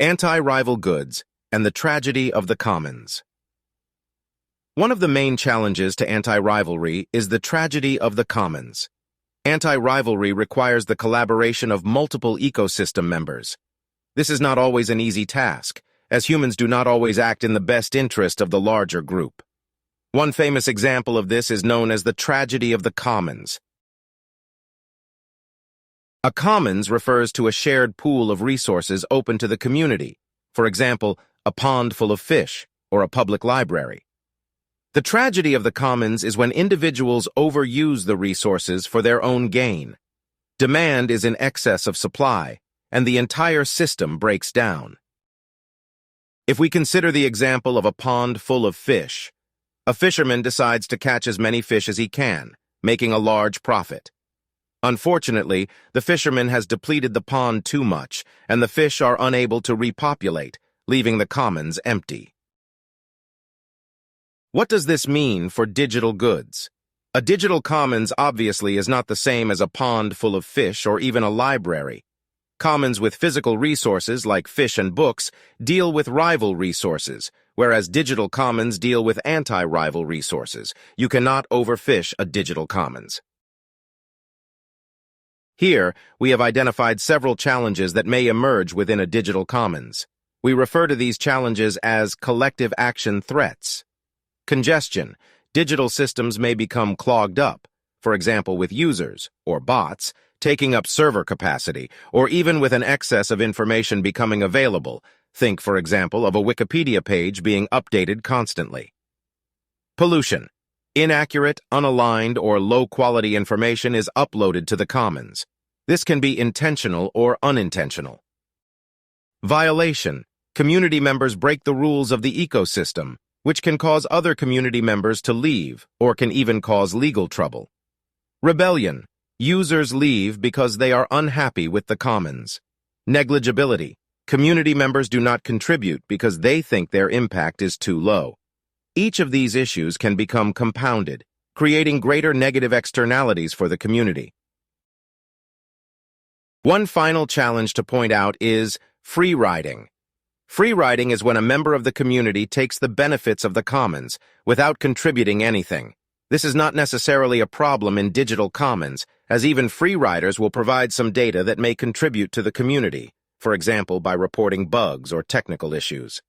Anti-rival goods and the tragedy of the commons. One of the main challenges to anti-rivalry is the tragedy of the commons. Anti-rivalry requires the collaboration of multiple ecosystem members. This is not always an easy task, as humans do not always act in the best interest of the larger group. One famous example of this is known as the tragedy of the commons. A commons refers to a shared pool of resources open to the community, for example, a pond full of fish or a public library. The tragedy of the commons is when individuals overuse the resources for their own gain. Demand is in excess of supply, and the entire system breaks down. If we consider the example of a pond full of fish, a fisherman decides to catch as many fish as he can, making a large profit. Unfortunately, the fisherman has depleted the pond too much, and the fish are unable to repopulate, leaving the commons empty. What does this mean for digital goods? A digital commons obviously is not the same as a pond full of fish or even a library. Commons with physical resources like fish and books deal with rival resources, whereas digital commons deal with anti-rival resources. You cannot overfish a digital commons. Here, we have identified several challenges that may emerge within a digital commons. We refer to these challenges as collective action threats. Congestion. Digital systems may become clogged up, for example with users, or bots, taking up server capacity, or even with an excess of information becoming available. Think, for example, of a Wikipedia page being updated constantly. Pollution. Inaccurate, unaligned, or low-quality information is uploaded to the commons. This can be intentional or unintentional. Violation. Community members break the rules of the ecosystem, which can cause other community members to leave or can even cause legal trouble. Rebellion. Users leave because they are unhappy with the commons. Negligibility. Community members do not contribute because they think their impact is too low. Each of these issues can become compounded, creating greater negative externalities for the community. One final challenge to point out is free riding. Free riding is when a member of the community takes the benefits of the commons without contributing anything. This is not necessarily a problem in digital commons, as even free riders will provide some data that may contribute to the community, for example by reporting bugs or technical issues.